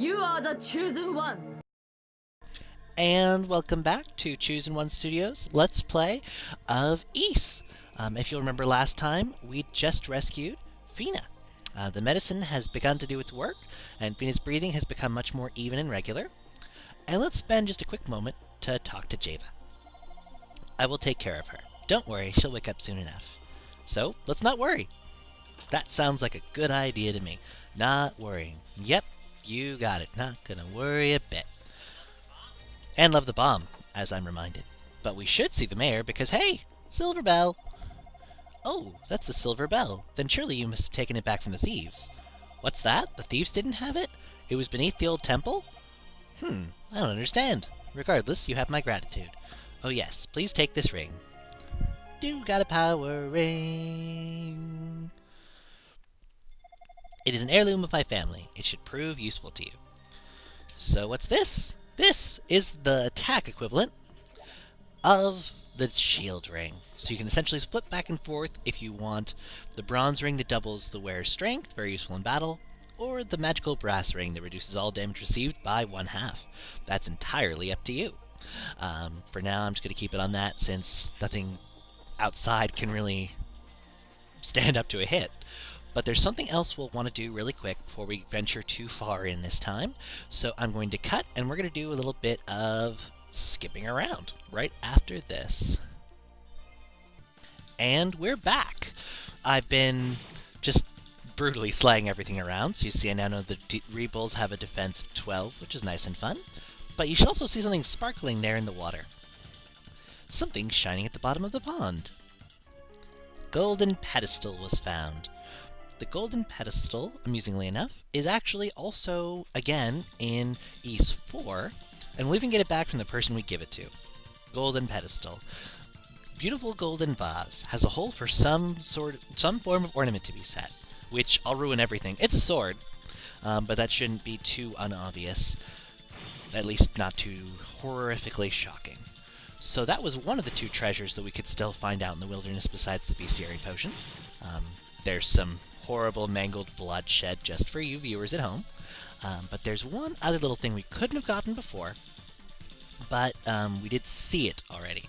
You are the chosen one. And welcome back to Chosen One Studios Let's Play of Ys. If you'll remember last time, we just rescued Fina. The medicine has begun to do its work, and Fina's breathing has become much more even and regular. And let's spend just a quick moment to talk to Java. I will take care of her. Don't worry, she'll wake up soon enough. So, let's not worry. That sounds like a good idea to me. Not worrying. Yep, you got it. Not gonna worry a bit. And love the bomb, as I'm reminded. But we should see the mayor because, hey, Silver Bell! Oh, that's the Silver Bell. Then surely you must have taken it back from the thieves. What's that? The thieves didn't have it? It was beneath the old temple? I don't understand. Regardless, you have my gratitude. Oh yes, please take this ring. You got a power ring. It is an heirloom of my family. It should prove useful to you. So what's this? This is the attack equivalent of the shield ring. So you can essentially split back and forth if you want the bronze ring that doubles the wearer's strength, very useful in battle, or the magical brass ring that reduces all damage received by 1/2. That's entirely up to you. For now, I'm just going to keep it on that since nothing outside can really stand up to a hit. But there's something else we'll want to do really quick before we venture too far in this time. So I'm going to cut, and we're going to do a little bit of skipping around right after this. And we're back! I've been just brutally slaying everything around. So you see I now know the Rebulls have a defense of 12, which is nice and fun. But you should also see something sparkling there in the water. Something shining at the bottom of the pond. Golden pedestal was found. The golden pedestal, amusingly enough, is actually also, again, in Ys 4, and we'll even get it back from the person we give it to. Golden pedestal. Beautiful golden vase. Has a hole for some form of ornament to be set, which I'll ruin everything. It's a sword, but that shouldn't be too unobvious. At least not too horrifically shocking. So that was one of the 2 treasures that we could still find out in the wilderness besides the bestiary potion. There's some horrible mangled bloodshed just for you viewers at home. But there's one other little thing we couldn't have gotten before, but we did see it already.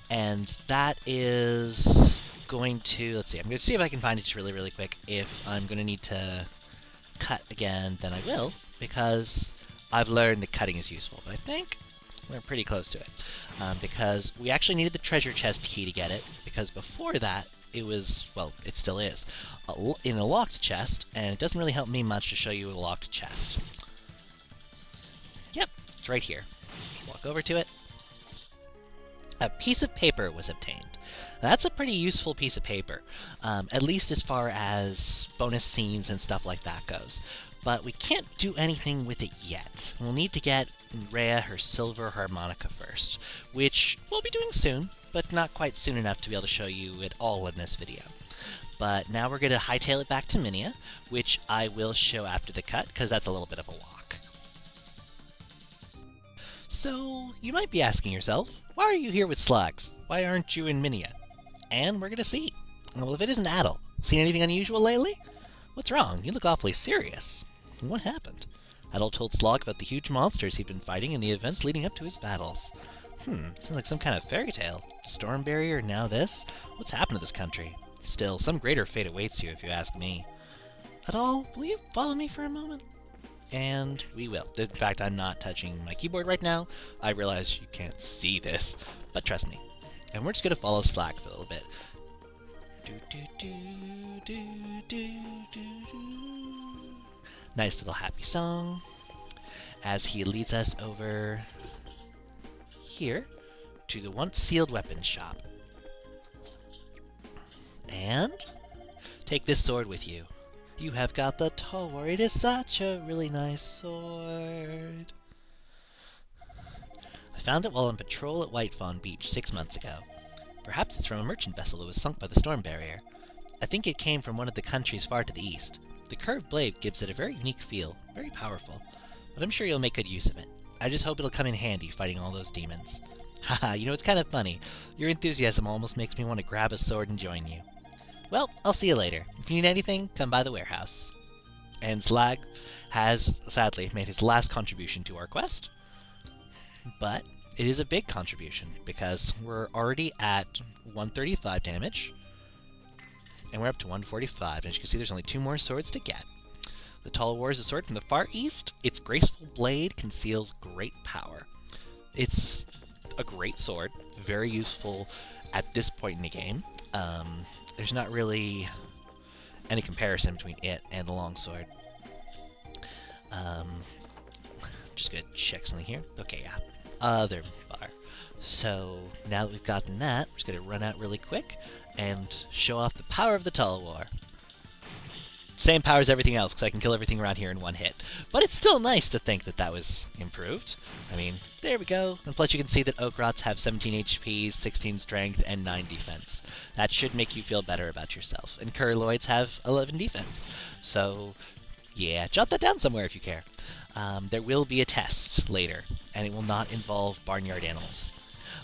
And that is going to, let's see, I'm going to see if I can find it just really, really quick. If I'm going to need to cut again, then I will, because I've learned that cutting is useful. But I think we're pretty close to it, because we actually needed the treasure chest key to get it, because before that, it was, well, it still is, in a locked chest, and it doesn't really help me much to show you a locked chest. Yep, it's right here. Walk over to it. A piece of paper was obtained. That's a pretty useful piece of paper, at least as far as bonus scenes and stuff like that goes. But we can't do anything with it yet. We'll need to get Rhea her silver harmonica first, which we'll be doing soon, but not quite soon enough to be able to show you it all in this video. But now we're going to hightail it back to Minia, which I will show after the cut, because that's a little bit of a walk. So, you might be asking yourself, why are you here with Slugs? Why aren't you in Minia? And we're going to see. Well, if it isn't Adel, seen anything unusual lately? What's wrong? You look awfully serious. What happened? Adel told Slog about the huge monsters he'd been fighting and the events leading up to his battles. Sounds like some kind of fairy tale. Storm barrier, now this? What's happened to this country? Still, some greater fate awaits you, if you ask me. Adel, will you follow me for a moment? And we will. In fact, I'm not touching my keyboard right now. I realize you can't see this, but trust me. And we're just going to follow Slack for a little bit. Nice little happy song as he leads us over here to the once sealed weapons shop. And take this sword with you. You have got the tall war. It is such a really nice sword. I found it while on patrol at Whitefawn Beach 6 months ago. Perhaps it's from a merchant vessel that was sunk by the storm barrier. I think it came from one of the countries far to the east. The curved blade gives it a very unique feel, very powerful, but I'm sure you'll make good use of it. I just hope it'll come in handy fighting all those demons. Haha, you know, it's kind of funny. Your enthusiasm almost makes me want to grab a sword and join you. Well, I'll see you later. If you need anything, come by the warehouse. And Slag has, sadly, made his last contribution to our quest. But it is a big contribution, because we're already at 135 damage, and we're up to 145. And as you can see, there's only 2 more swords to get. The Tall War is a sword from the Far East. Its graceful blade conceals great power. It's a great sword, very useful at this point in the game. There's not really any comparison between it and the longsword. Just gonna check something here. Okay, yeah. Other bar. So now that we've gotten that, we're just gonna run out really quick and show off the power of the Tall War. Same power as everything else, because I can kill everything around here in one hit. But it's still nice to think that that was improved. I mean, there we go. And plus you can see that Okrots have 17 HP, 16 strength, and 9 defense. That should make you feel better about yourself. And Curloids have 11 defense. So, yeah, jot that down somewhere if you care. There will be a test later, and it will not involve barnyard animals.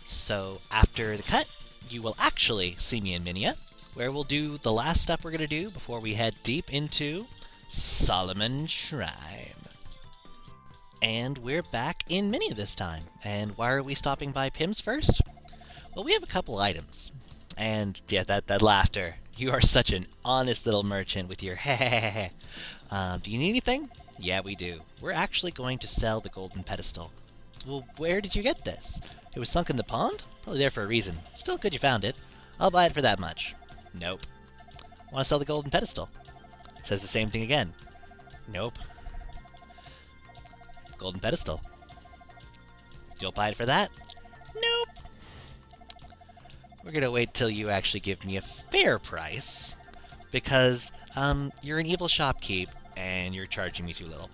So, after the cut, you will actually see me in Minia, where we'll do the last step we're going to do before we head deep into Solomon Shrine. And we're back in Minia this time. And why are we stopping by Pim's first? Well, we have a couple items. And yeah, that laughter. You are such an honest little merchant with your hehehehe. Do you need anything? Yeah, we do. We're actually going to sell the golden pedestal. Well, where did you get this? It was sunk in the pond? Probably there for a reason. Still good you found it. I'll buy it for that much. Nope. Want to sell the golden pedestal? Says the same thing again. Nope. Golden pedestal. You'll buy it for that? Nope. We're gonna wait till you actually give me a fair price, because you're an evil shopkeep and you're charging me too little.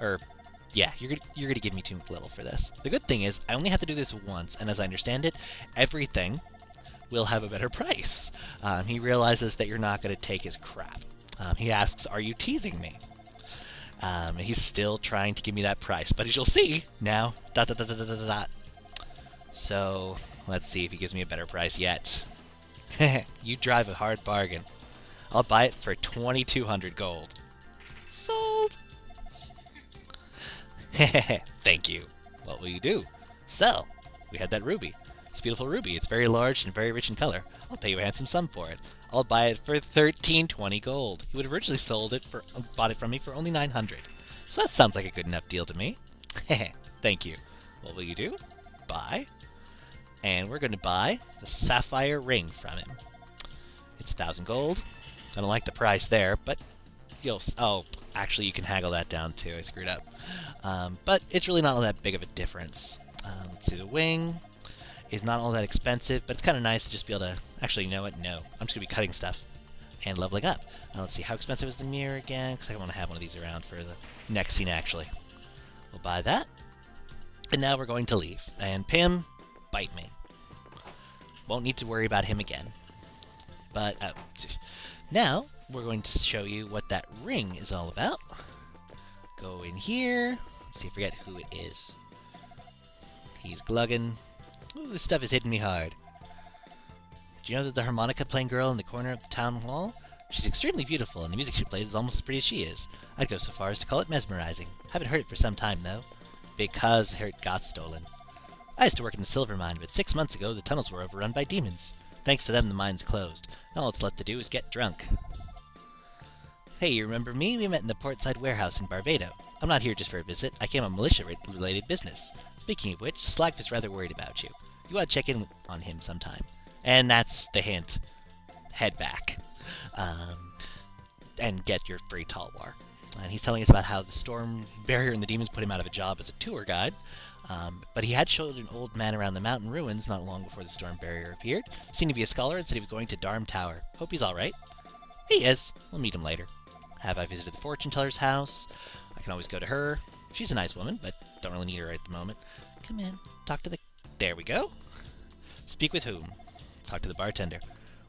Or yeah, you're gonna give me too little for this. The good thing is I only have to do this once, and as I understand it, everything will have a better price. He realizes that you're not going to take his crap. He asks, are you teasing me? And he's still trying to give me that price. But as you'll see, now, ... So, let's see if he gives me a better price yet. You drive a hard bargain. I'll buy it for 2,200 gold. Sold! Thank you. What will you do? Sell. We had that ruby. It's a beautiful ruby. It's very large and very rich in color. I'll pay you a handsome sum for it. I'll buy it for 1,320 gold. He would have originally bought it from me for only 900. So that sounds like a good enough deal to me. Thank you. What will you do? Buy. And we're going to buy the sapphire ring from him. It's 1,000 gold. I don't like the price there, but oh, actually you can haggle that down too. I screwed up. But it's really not all that big of a difference. Let's see, the wing is not all that expensive, but it's kind of nice to just be able to... Actually, you know what? No. I'm just going to be cutting stuff and leveling up. Let's see, how expensive is the mirror again? Because I want to have one of these around for the next scene, actually. We'll buy that. And now we're going to leave. And Pim, bite me. Won't need to worry about him again. But now we're going to show you what that ring is all about. Go in here. Let's see, I forget who it is. He's Gluggen. Ooh, this stuff is hitting me hard. Do you know that the harmonica playing girl in the corner of the town hall? She's extremely beautiful, and the music she plays is almost as pretty as she is. I'd go so far as to call it mesmerizing. Haven't heard it for some time, though. Because it got stolen. I used to work in the silver mine, but 6 months ago the tunnels were overrun by demons. Thanks to them, the mine's closed. Now all it's left to do is get drunk. Hey, you remember me? We met in the portside warehouse in Barbado. I'm not here just for a visit. I came on militia-related business. Speaking of which, Slag is rather worried about you. You ought to check in on him sometime. And that's the hint. Head back. And get your free Talwar. And he's telling us about how the storm barrier and the demons put him out of a job as a tour guide. But he had showed an old man around the mountain ruins not long before the storm barrier appeared. Seemed to be a scholar and said he was going to Darm Tower. Hope he's alright. He is. We'll meet him later. Have I visited the fortune teller's house? I can always go to her. She's a nice woman, but don't really need her at the moment. Come in. Talk to the... There we go. Speak with whom? Talk to the bartender.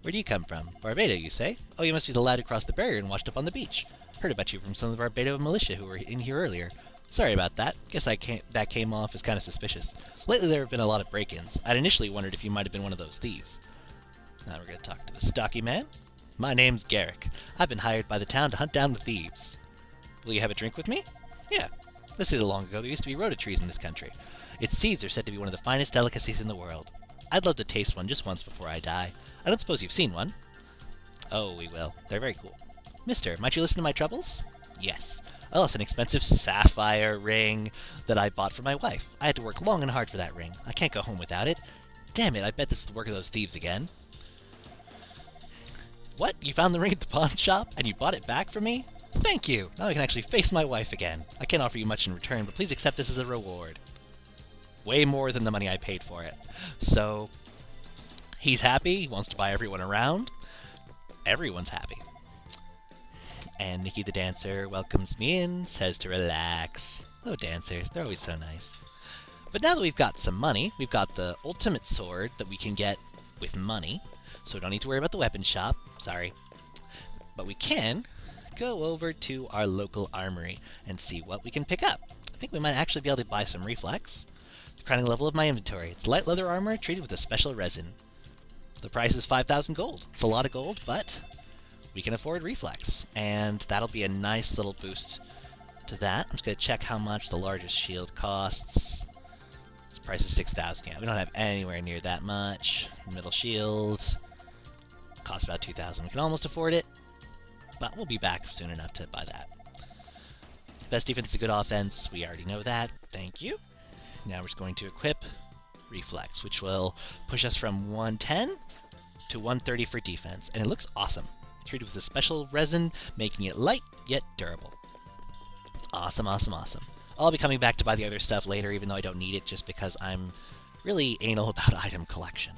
Where do you come from? Barbado, you say? Oh, you must be the lad who crossed the barrier and washed up on the beach. Heard about you from some of the Barbado militia who were in here earlier. Sorry about that. Guess that came off as kind of suspicious. Lately there have been a lot of break-ins. I'd initially wondered if you might have been one of those thieves. Now we're going to talk to the stocky man. My name's Garrick. I've been hired by the town to hunt down the thieves. Will you have a drink with me? Yeah. This is long ago there used to be rhoda trees in this country. Its seeds are said to be one of the finest delicacies in the world. I'd love to taste one just once before I die. I don't suppose you've seen one? Oh, we will. They're very cool. Mister, might you listen to my troubles? Yes. Oh, it's an expensive sapphire ring that I bought for my wife. I had to work long and hard for that ring. I can't go home without it. Damn it, I bet this is the work of those thieves again. What? You found the ring at the pawn shop, and you bought it back for me? Thank you! Now I can actually face my wife again. I can't offer you much in return, but please accept this as a reward. Way more than the money I paid for it. So, he's happy, he wants to buy everyone around. Everyone's happy. And Nikki the dancer welcomes me in, says to relax. Oh, dancers, they're always so nice. But now that we've got some money, we've got the ultimate sword that we can get with money, so we don't need to worry about the weapon shop. Sorry. But we can go over to our local armory and see what we can pick up. I think we might actually be able to buy some reflex. The crowning level of my inventory. It's light leather armor treated with a special resin. The price is 5,000 gold. It's a lot of gold, but we can afford reflex, and that'll be a nice little boost to that. I'm just going to check how much the largest shield costs. Its price is 6,000. Yeah, we don't have anywhere near that much. Middle shield costs about 2,000. We can almost afford it, but we'll be back soon enough to buy that. Best defense is a good offense. We already know that. Thank you. Now we're just going to equip reflex, which will push us from 110 to 130 for defense, and it looks awesome. Treated with a special resin, making it light yet durable. Awesome, awesome, awesome. I'll be coming back to buy the other stuff later, even though I don't need it, just because I'm really anal about item collection.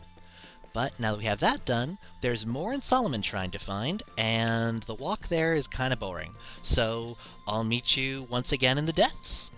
But now that we have that done, there's more in Solomon Shrine to find, and the walk there is kind of boring. So I'll meet you once again in the depths.